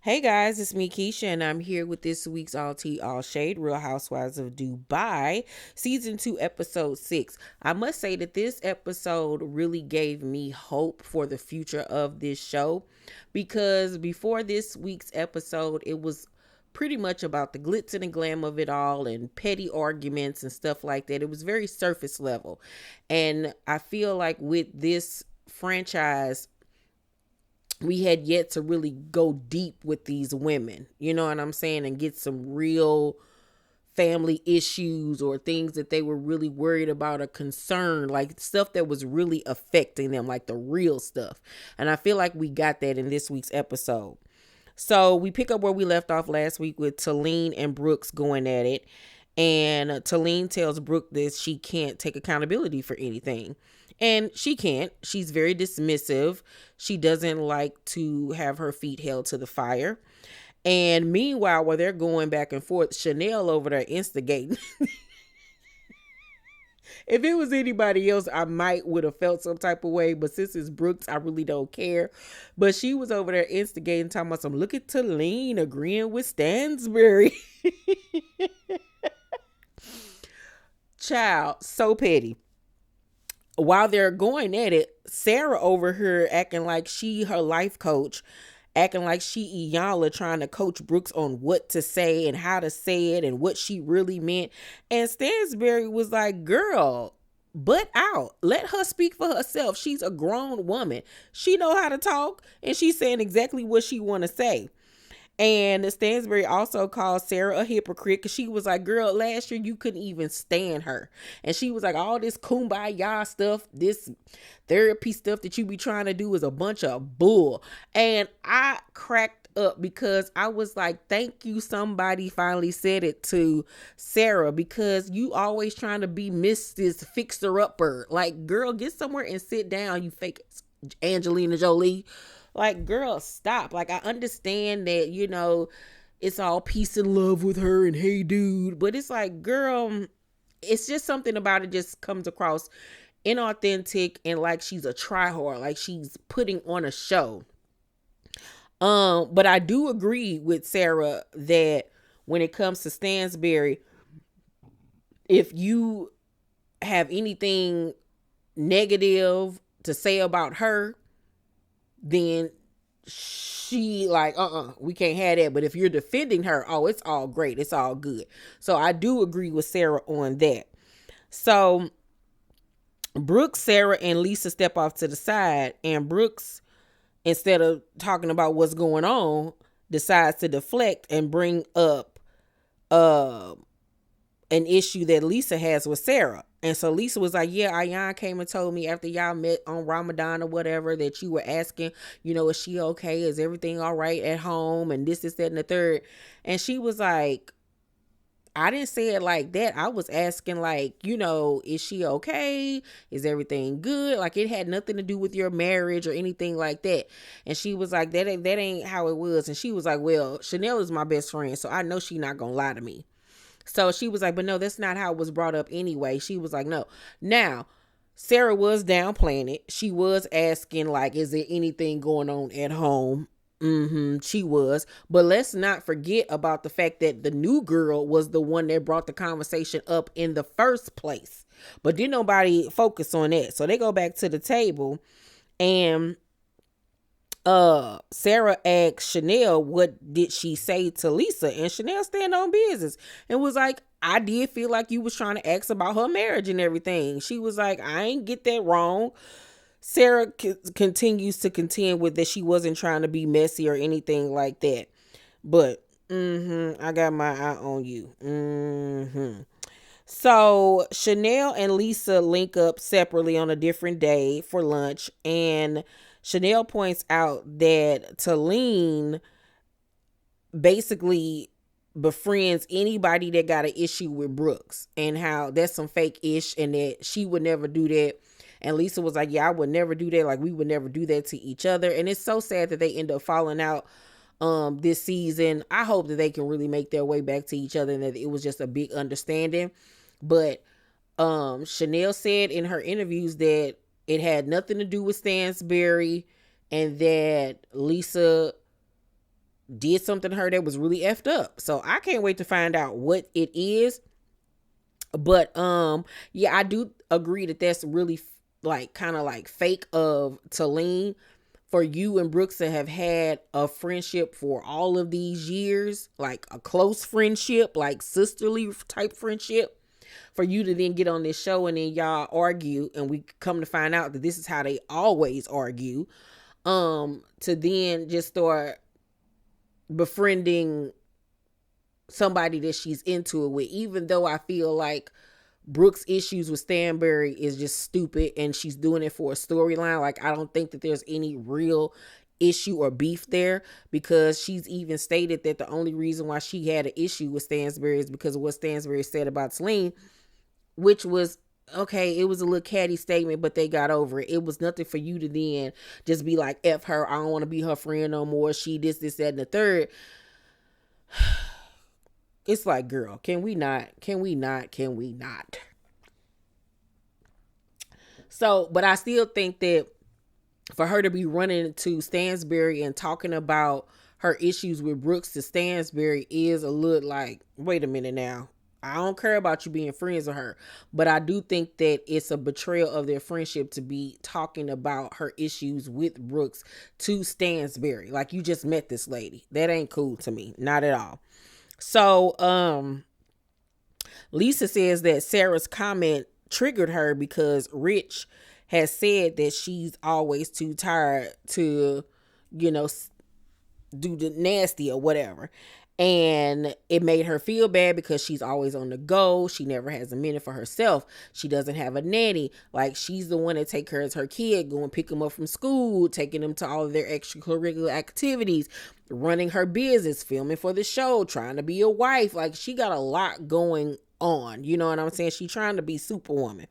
Hey guys, it's me Keisha, and I'm here with this week's All Tea All Shade Real Housewives of Dubai, Season 2, Episode 6. I must say that this episode really gave me hope for the future of this show because before this week's episode, it was pretty much about the glitz and the glam of it all and petty arguments and stuff like that. It was very surface level. And I feel like with this franchise, we had yet to really go deep with these women, you know what I'm saying, and get some real family issues or things that they were really worried about or concerned, like stuff that was really affecting them, like the real stuff. And I feel like we got that in this week's episode. So we pick up where we left off last week with Talene and Brooks going at it. And Talene tells Brooke that she can't take accountability for anything. And she can't. She's very dismissive. She doesn't like to have her feet held to the fire. And meanwhile, while they're going back and forth, Chanelle over there instigating. If it was anybody else, I might would have felt some type of way. But since it's Brooks, I really don't care. But she was over there instigating, talking about some, look at Talene agreeing with Stanbury. Child, so petty. While they're going at it, Sarah over here acting like she her life coach, acting like she Iyanla trying to coach Brooks on what to say and how to say it and what she really meant. And Stansberry was like, girl, butt out. Let her speak for herself. She's a grown woman. She know how to talk and she's saying exactly what she want to say. And Stansbury also called Sarah a hypocrite because she was like, girl, last year you couldn't even stand her. And she was like, all this kumbaya stuff, this therapy stuff that you be trying to do is a bunch of bull. And I cracked up because I was like, thank you, somebody finally said it to Sarah, because you always trying to be Mrs. Fixer-upper. Like, girl, get somewhere and sit down, you fake Angelina Jolie. Like, girl, stop. Like, I understand that, it's all peace and love with her and hey, dude. But it's like, girl, it's just something about it just comes across inauthentic and like she's a tryhard, like she's putting on a show. But I do agree with Sarah that when it comes to Stansbury, if you have anything negative to say about her, then she like, we can't have that. But if you're defending her, oh, it's all great, it's all good. So I do agree with Sarah on that. So Brooks, Sarah, and Lisa step off to the side, and Brooks, instead of talking about what's going on, decides to deflect and bring up an issue that Lisa has with Sarah. And so Lisa was like, yeah, Ayan came and told me after y'all met on Ramadan or whatever that you were asking, is she okay? Is everything all right at home? And this, that, and the third. And she was like, I didn't say it like that. I was asking like, is she okay? Is everything good? Like, it had nothing to do with your marriage or anything like that. And she was like, that ain't how it was. And she was like, well, Chanelle is my best friend, so I know she not gonna lie to me. So she was like, but no, that's not how it was brought up anyway. She was like, no. Now, Sarah was downplaying it. She was asking, like, is there anything going on at home? She was. But let's not forget about the fact that the new girl was the one that brought the conversation up in the first place. But didn't nobody focus on that. So they go back to the table, and Sarah asked Chanelle what did she say to Lisa, and Chanelle stand on business and was like, I did feel like you was trying to ask about her marriage and everything. She was like, I ain't get that wrong. Sarah continues to contend with that she wasn't trying to be messy or anything like that. But I got my eye on you. So Chanelle and Lisa link up separately on a different day for lunch, and Chanelle points out that Talene basically befriends anybody that got an issue with Brooks, and how that's some fake ish and that she would never do that. And Lisa was like, yeah, I would never do that. Like, we would never do that to each other. And it's so sad that they end up falling out this season. I hope that they can really make their way back to each other and that it was just a big understanding. But Chanelle said in her interviews that it had nothing to do with Stansbury, and that Lisa did something to her that was really effed up. So I can't wait to find out what it is. But yeah, I do agree that that's really like kind of like fake of Talene for you and Brooks to have had a friendship for all of these years, like a close friendship, like sisterly type friendship, for you to then get on this show and then y'all argue, and we come to find out that this is how they always argue, to then just start befriending somebody that she's into it with, even though I feel like Brooke's issues with Stanbury is just stupid and she's doing it for a storyline. Like, I don't think that there's any real issue or beef there, because she's even stated that the only reason why she had an issue with Stansbury is because of what Stansbury said about Celine, which was, okay, it was a little catty statement, but they got over it. It was nothing for you to then just be like, F her, I don't want to be her friend no more. She this, that, and the third. It's like, girl, can we not? So, but I still think that for her to be running to Stansbury and talking about her issues with Brooks to Stansbury is a little like, wait a minute now. I don't care about you being friends with her, but I do think that it's a betrayal of their friendship to be talking about her issues with Brooks to Stansbury. Like, you just met this lady. That ain't cool to me. Not at all. So, Lisa says that Sarah's comment triggered her because Rich has said that she's always too tired to, do the nasty or whatever. And it made her feel bad because she's always on the go. She never has a minute for herself. She doesn't have a nanny. Like, she's the one that take care of her kid, going pick them up from school, taking them to all of their extracurricular activities, running her business, filming for the show, trying to be a wife. Like, she got a lot going on. You know what I'm saying? She's trying to be Superwoman.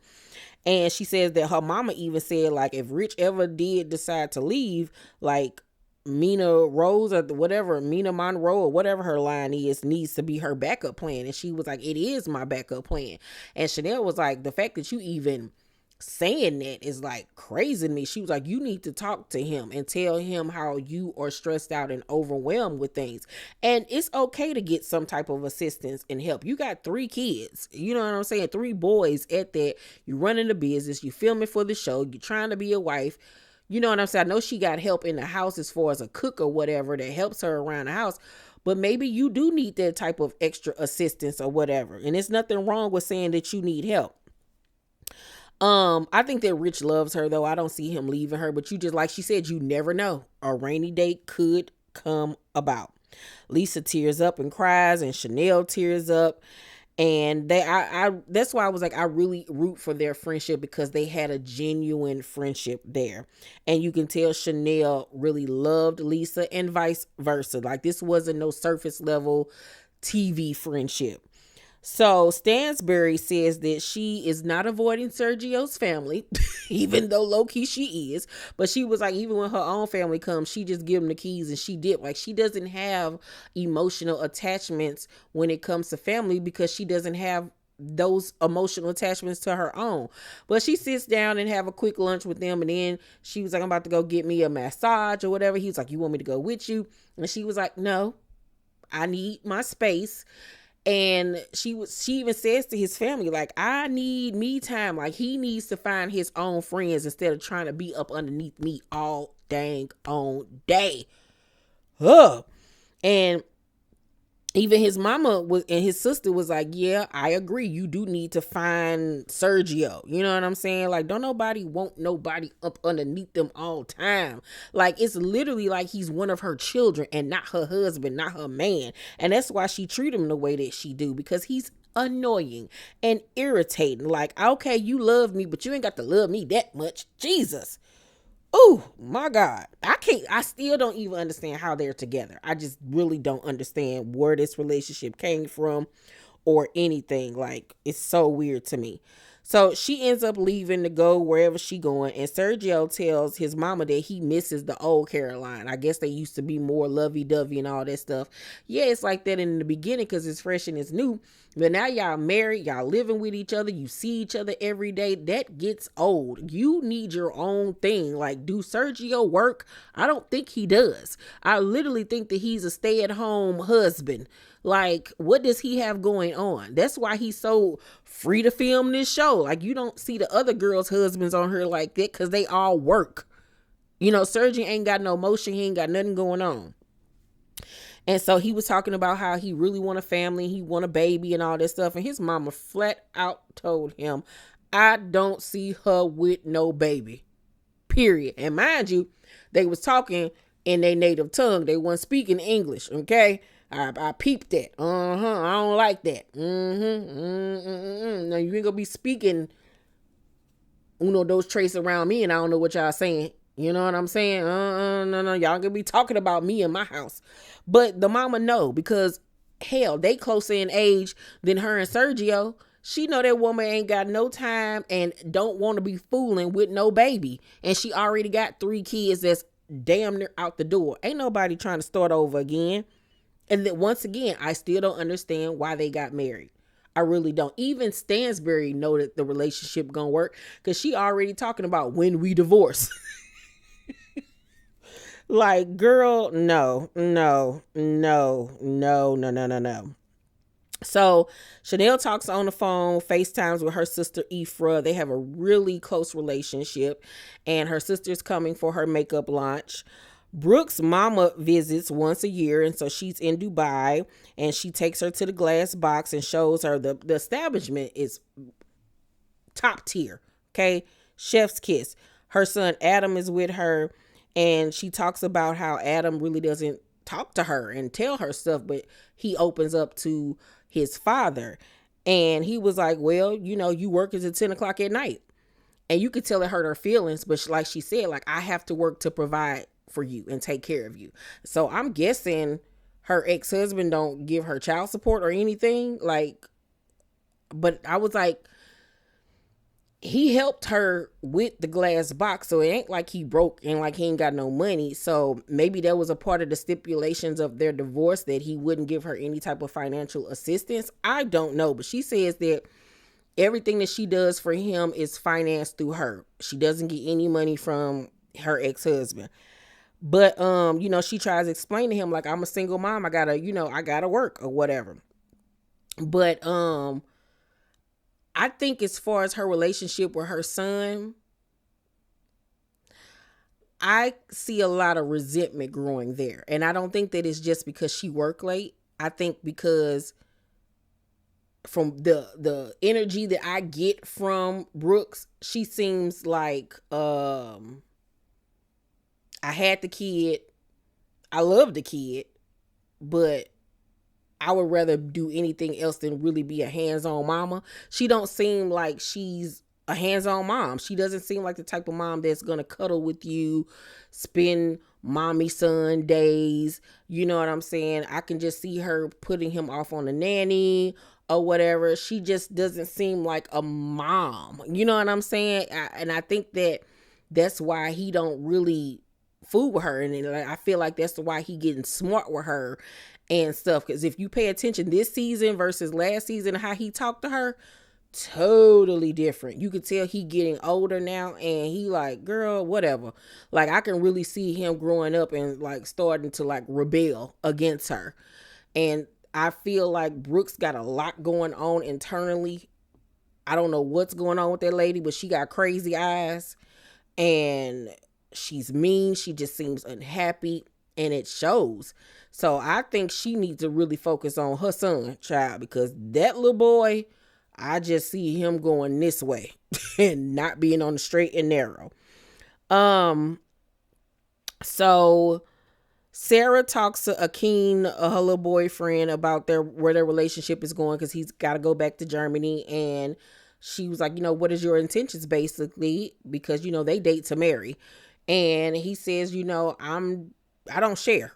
And she says that her mama even said, like, if Rich ever did decide to leave, like, Mina Rose or whatever, Mina Monroe or whatever her line is, needs to be her backup plan. And she was like, it is my backup plan. And Chanelle was like, the fact that you even saying that is like crazy to me. She was like, you need to talk to him and tell him how you are stressed out and overwhelmed with things. And it's okay to get some type of assistance and help. You got 3 kids, you know what I'm saying? 3 boys at that. You running the business, you filming for the show, you trying to be a wife. You know what I'm saying? I know she got help in the house as far as a cook or whatever that helps her around the house, but maybe you do need that type of extra assistance or whatever. And there's nothing wrong with saying that you need help. I think that Rich loves her, though. I don't see him leaving her, but you just, like she said, you never know. A rainy day could come about. Lisa tears up and cries, and Chanelle tears up. And that's why I was like, I really root for their friendship, because they had a genuine friendship there. And you can tell Chanelle really loved Lisa and vice versa. Like, this wasn't no surface level TV friendship. So Stansbury says that she is not avoiding Sergio's family, even though low-key she is. But she was like, even when her own family comes, she just give them the keys and she dip. Like, she doesn't have emotional attachments when it comes to family, because she doesn't have those emotional attachments to her own. But she sits down and have a quick lunch with them, and then she was like, I'm about to go get me a massage or whatever. He's like, you want me to go with you? And she was like, no, I need my space. And she even says to his family, like, I need me time. Like, he needs to find his own friends instead of trying to be up underneath me all dang on day. And even his mama was, and his sister was like, yeah, I agree. You do need to find Sergio. You know what I'm saying? Like, don't nobody want nobody up underneath them all time. Like, it's literally like he's one of her children and not her husband, not her man. And that's why she treat him the way that she do, because he's annoying and irritating. Like, okay, you love me, but you ain't got to love me that much. Jesus. Oh my God. I still don't even understand how they're together. I just really don't understand where this relationship came from or anything. Like, it's so weird to me. So she ends up leaving to go wherever she going, and Sergio tells his mama that he misses the old Caroline. I guess they used to be more lovey-dovey and all that stuff. Yeah, it's like that in the beginning because it's fresh and it's new. But now y'all married, y'all living with each other, you see each other every day. That gets old. You need your own thing. Like, do Sergio work? I don't think he does. I literally think that he's a stay-at-home husband. Like, what does he have going on? That's why he's so free to film this show. Like, you don't see the other girls' husbands on here like that because they all work. You know, Sergio ain't got no motion. He ain't got nothing going on. And so he was talking about how he really want a family. He want a baby and all this stuff. And his mama flat out told him, I don't see her with no baby. Period. And mind you, they was talking in their native tongue. They weren't speaking English. Okay. I peeped that. I don't like that. Now you ain't gonna be speaking those traits around me, and I don't know what y'all saying. You know what I'm saying? No, y'all gonna be talking about me in my house. But the mama know, because hell, they closer in age than her and Sergio. She know that woman ain't got no time and don't want to be fooling with no baby. And she already got 3 kids that's damn near out the door. Ain't nobody trying to start over again. And then once again, I still don't understand why they got married. I really don't. Even Stanbury know that the relationship gonna work because she already talking about when we divorce. Like, girl, no. So Chanelle talks on the phone, FaceTimes with her sister Ifra. They have a really close relationship, and her sister's coming for her makeup launch. Brooke's mama visits once a year, and so she's in Dubai, and she takes her to the glass box and shows her the establishment is top tier. Okay, chef's kiss. Her son Adam is with her, and she talks about how Adam really doesn't talk to her and tell her stuff, but he opens up to his father. And he was like, well, you work until 10 o'clock at night. And you could tell it hurt her feelings, but like she said, like, I have to work to provide for you and take care of you. So I'm guessing her ex-husband don't give her child support or anything. Like, but I was like, he helped her with the glass box, so it ain't like he broke and like he ain't got no money. So maybe that was a part of the stipulations of their divorce, that he wouldn't give her any type of financial assistance. I don't know, but she says that everything that she does for him is financed through her. She doesn't get any money from her ex-husband. But she tries to explain to him, like, I'm a single mom, I gotta work or whatever. But I think as far as her relationship with her son, I see a lot of resentment growing there. And I don't think that it's just because she worked late. I think because from the energy that I get from Brooks, she seems like I had the kid. I love the kid, but I would rather do anything else than really be a hands-on mama. She don't seem like she's a hands-on mom. She doesn't seem like the type of mom that's going to cuddle with you, spend mommy son days. You know what I'm saying? I can just see her putting him off on a nanny or whatever. She just doesn't seem like a mom. You know what I'm saying? And I think that's why he don't really fool with her. And I feel like that's why he getting smart with her and stuff. Because if you pay attention this season versus last season, how he talked to her, totally different. You could tell he getting older now, and he like, girl, whatever. Like, I can really see him growing up and like starting to like rebel against her. And I feel like Brooks got a lot going on internally. I don't know what's going on with that lady, but she got crazy eyes and she's mean. She just seems unhappy, and it shows. So I think she needs to really focus on her son, child, because that little boy, I just see him going this way and not being on the straight and narrow. So Sarah talks to Akin, her little boyfriend, about where their relationship is going, because he's got to go back to Germany. And she was like, what is your intentions, basically, because they date to marry. And he says, I don't share.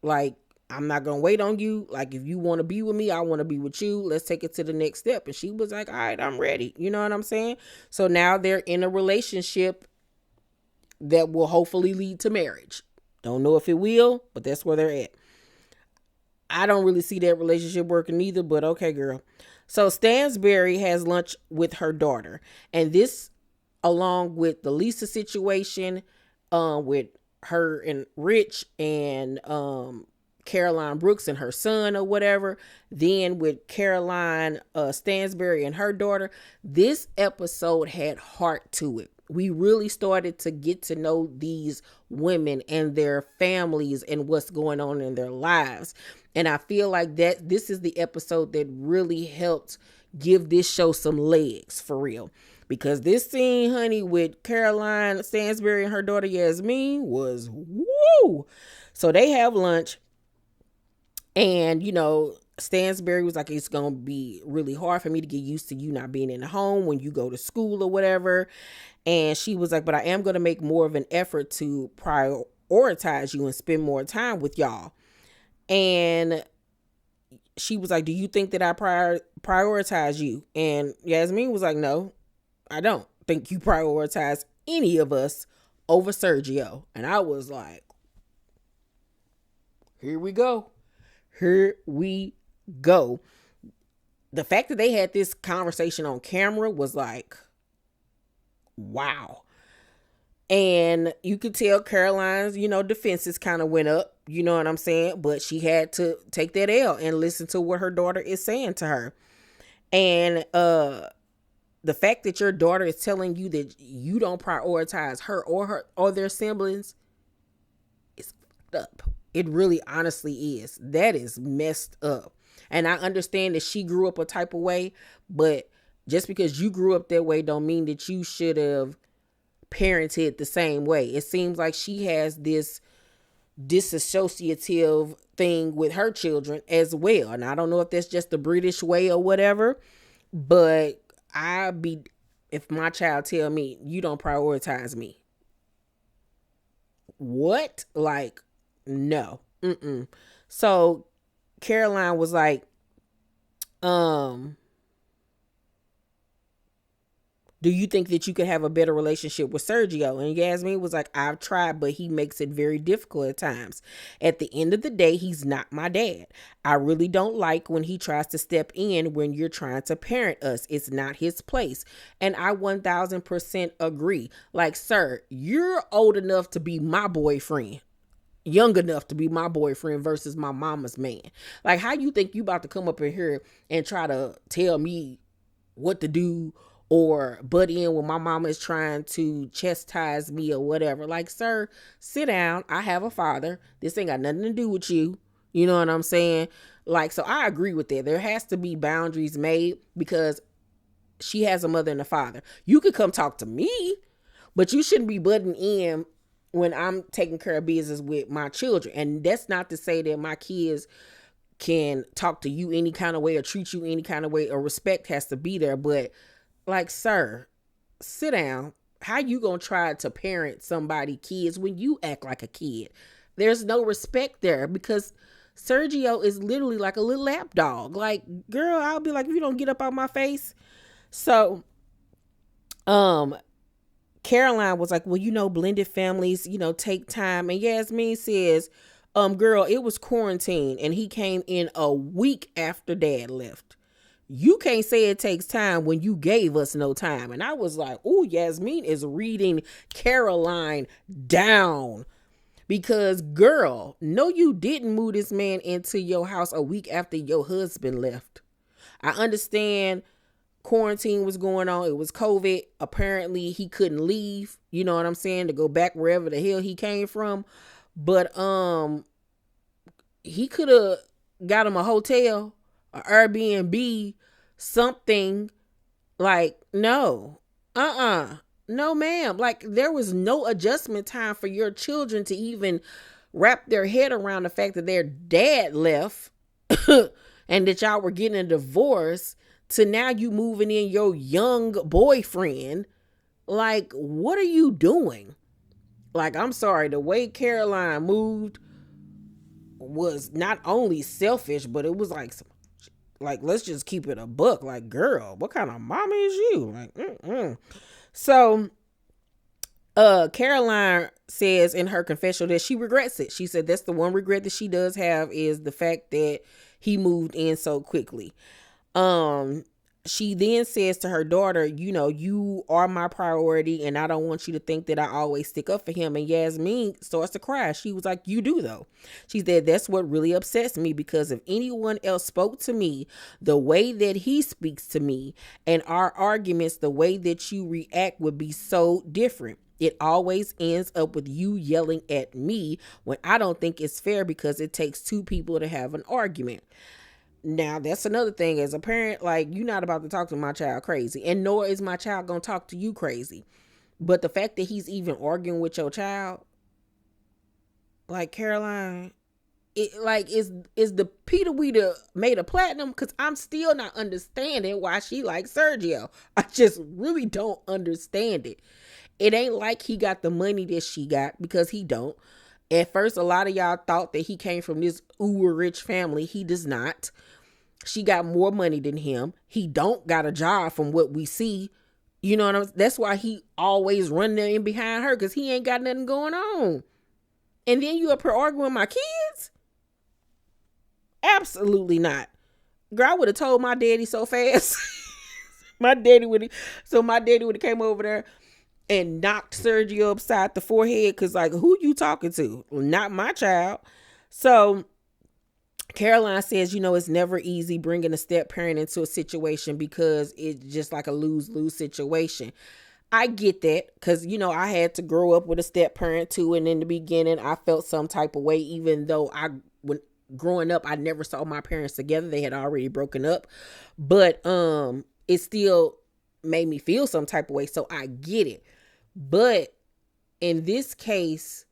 Like, I'm not going to wait on you. Like, if you want to be with me, I want to be with you. Let's take it to the next step. And she was like, all right, I'm ready. You know what I'm saying? So now they're in a relationship that will hopefully lead to marriage. Don't know if it will, but that's where they're at. I don't really see that relationship working either, but okay, girl. So Stanbury has lunch with her daughter. And this, along with the Lisa situation, with her and Rich and Caroline Brooks and her son or whatever, then with Caroline Stanbury and her daughter, this episode had heart to it. We really started to get to know these women and their families and what's going on in their lives. And I feel like that this is the episode that really helped give this show some legs, for real. Because this scene, honey, with Caroline Stanbury and her daughter Yasmin was woo. So they have lunch. And, you know, Stanbury was like, it's going to be really hard for me to get used to you not being in the home when you go to school or whatever. And she was like, but I am going to make more of an effort to prioritize you and spend more time with y'all. And she was like, do you think that I prioritize you? And Yasmin was like, no, I don't think you prioritize any of us over Sergio. And I was like, here we go. Here we go. The fact that they had this conversation on camera was like, wow. And you could tell Caroline's, defenses kind of went up, you know what I'm saying? But she had to take that L and listen to what her daughter is saying to her. And the fact that your daughter is telling you that you don't prioritize her or their siblings is fucked up. It really honestly is. That is messed up. And I understand that she grew up a type of way, but just because you grew up that way don't mean that you should have parented the same way. It seems like she has this disassociative thing with her children as well. And I don't know if that's just the British way or whatever, but if my child tell me you don't prioritize me, what? Like, no. So Caroline was like, do you think that you could have a better relationship with Sergio? And Yasmin was like, I've tried, but he makes it very difficult at times. At the end of the day, he's not my dad. I really don't like when he tries to step in when you're trying to parent us. It's not his place. And I 1000% agree. Like, sir, you're old enough to be my boyfriend. Young enough to be my boyfriend versus my mama's man. Like, how you think you about to come up in here and try to tell me what to do or butt in when my mama is trying to chastise me or whatever? Like, sir, sit down. I have a father. This ain't got nothing to do with you. You know what I'm saying? Like, so I agree with that. There has to be boundaries made because she has a mother and a father. You could come talk to me, but you shouldn't be butting in when I'm taking care of business with my children. And that's not to say that my kids can talk to you any kind of way or treat you any kind of way, or respect has to be there. But like, sir, sit down. How you gonna try to parent somebody kids when you act like a kid? There's no respect there because Sergio is literally like a little lap dog. Like, girl, I'll be like, if you don't get up out my face. So, Caroline was like, well, blended families, take time. And Yasmin says, girl, it was quarantine and he came in a week after dad left. You can't say it takes time when you gave us no time. And I was like, oh, Yasmin is reading Caroline down. Because, girl, no, you didn't move this man into your house a week after your husband left. I understand quarantine was going on. It was COVID. Apparently he couldn't leave, you know what I'm saying, to go back wherever the hell he came from. But he could have got him a hotel, an Airbnb, something. Like, no. No, ma'am. Like, there was no adjustment time for your children to even wrap their head around the fact that their dad left and that y'all were getting a divorce, to now you moving in your young boyfriend. Like, what are you doing? Like, I'm sorry, the way Caroline moved was not only selfish, but it was like let's just keep it a buck. Like, girl, what kind of mama is you? Like, So Caroline says in her confessional that she regrets it. She said that's the one regret that she does have, is the fact that he moved in so quickly. She then says to her daughter, you are my priority, and I don't want you to think that I always stick up for him. And Yasmin starts to cry. She was like, you do though. She said, that's what really upsets me, because if anyone else spoke to me the way that he speaks to me, and our arguments, the way that you react would be so different. It always ends up with you yelling at me when I don't think it's fair, because it takes two people to have an argument. Now, that's another thing. As a parent, like, you're not about to talk to my child crazy, and nor is my child going to talk to you crazy. But the fact that he's even arguing with your child, like, Caroline, is the Peter Weeder made a platinum? Because I'm still not understanding why she likes Sergio. I just really don't understand it. It ain't like he got the money that she got, because he don't. At first, a lot of y'all thought that he came from this uber rich family. He does not. She got more money than him. He don't got a job from what we see. You know what I'm saying? That's why he always running in behind her, because he ain't got nothing going on. And then you up here arguing with my kids? Absolutely not. Girl, I would have told my daddy so fast. my daddy would have came over there and knocked Sergio upside the forehead, because, like, who you talking to? Not my child. So Caroline says, it's never easy bringing a step parent into a situation, because it's just like a lose-lose situation. I get that, because, I had to grow up with a step parent too. And in the beginning, I felt some type of way, even though when growing up, I never saw my parents together. They had already broken up. But it still made me feel some type of way. So I get it. But in this case,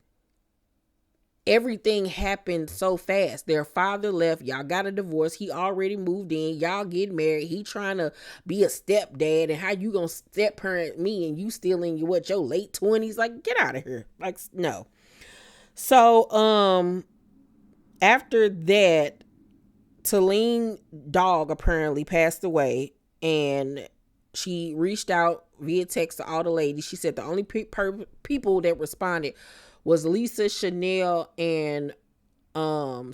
everything happened so fast. Their father left. Y'all got a divorce. He already moved in. Y'all get married. He trying to be a stepdad. And how you gonna step parent me, and you still in your late 20s? Like, get out of here. Like, no. So after that, Talene dog apparently passed away, and she reached out via text to all the ladies. She said the only people that responded was Lisa, Chanelle, and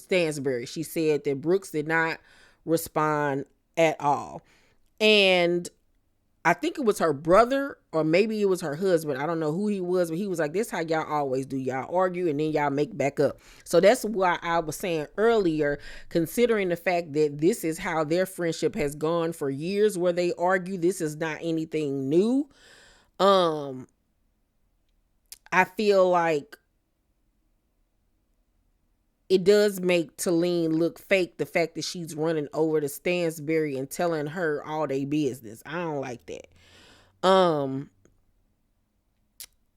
Stanbury. She said that Brooks did not respond at all. And I think it was her brother, or maybe it was her husband. I don't know who he was, but he was like, this is how y'all always do. Y'all argue and then y'all make back up. So that's why I was saying earlier, considering the fact that this is how their friendship has gone for years, where they argue, this is not anything new. I feel like it does make Talene look fake, the fact that she's running over to Stanbury and telling her all their business. I don't like that.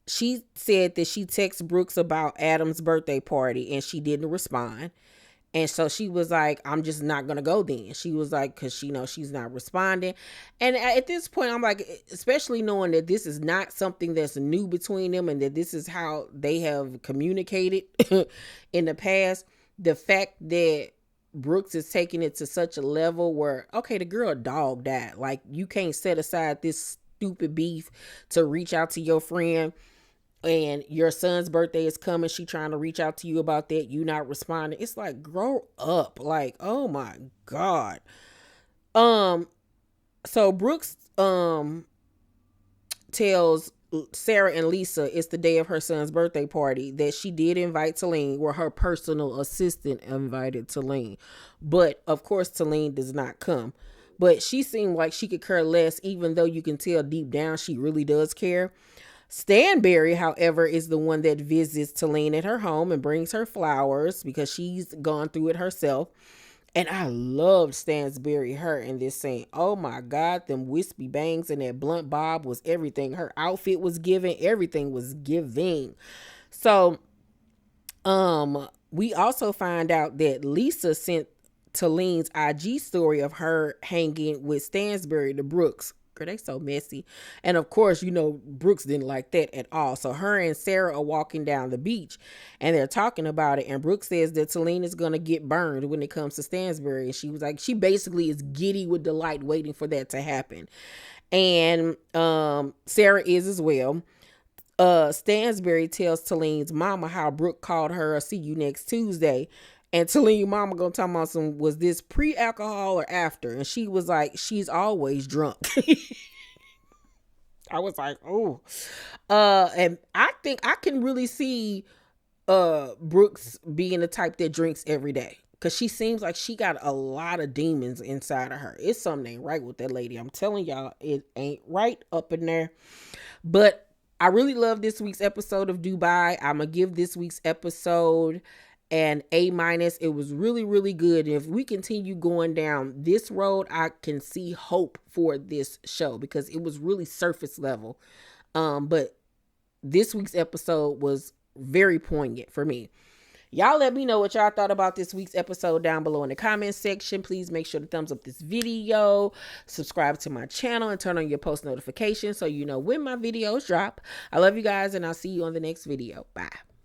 She said that she texted Brooks about Adam's birthday party, and she didn't respond. And so she was like, I'm just not going to go then. She was like, because she knows she's not responding. And at this point, I'm like, especially knowing that this is not something that's new between them, and that this is how they have communicated in the past, the fact that Brooks is taking it to such a level where, okay, the girl dog died. Like, you can't set aside this stupid beef to reach out to your friend, and your son's birthday is coming. She trying to reach out to you about that. You not responding. It's like, grow up. Like, oh my God. So Brooks tells Sarah and Lisa it's the day of her son's birthday party, that she did invite Talene, where her personal assistant invited Talene. But of course, Talene does not come. But she seemed like she could care less, even though you can tell deep down she really does care. Stanbury, however, is the one that visits Talene at her home and brings her flowers, because she's gone through it herself. And I loved Stanbury, her in this scene. Oh my God, them wispy bangs and that blunt bob was everything. Her outfit was giving, everything was giving. So, we also find out that Lisa sent Talene's IG story of her hanging with Stanbury to Brooks. her. They so messy. And of course, you know, Brooks didn't like that at all. So her and Sarah are walking down the beach and they're talking about it. And Brooks says that Talene is going to get burned when it comes to Stanbury. And she was like, she basically is giddy with delight waiting for that to happen. And Sarah is as well. Stansbury tells Talene's mama how Brooke called her, "See you next Tuesday." And Talene mama gonna talk about some, was this pre-alcohol or after? And she was like, she's always drunk. I was like, oh. And I think I can really see Brooks being the type that drinks every day. Cause she seems like she got a lot of demons inside of her. It's something ain't right with that lady. I'm telling y'all, it ain't right up in there. But I really love this week's episode of Dubai. I'm going to give this week's episode an A-. It was really, really good. And if we continue going down this road, I can see hope for this show because it was really surface level. But this week's episode was very poignant for me. Y'all let me know what y'all thought about this week's episode down below in the comment section. Please make sure to thumbs up this video, subscribe to my channel, and turn on your post notifications so you know when my videos drop. I love you guys, and I'll see you on the next video. Bye.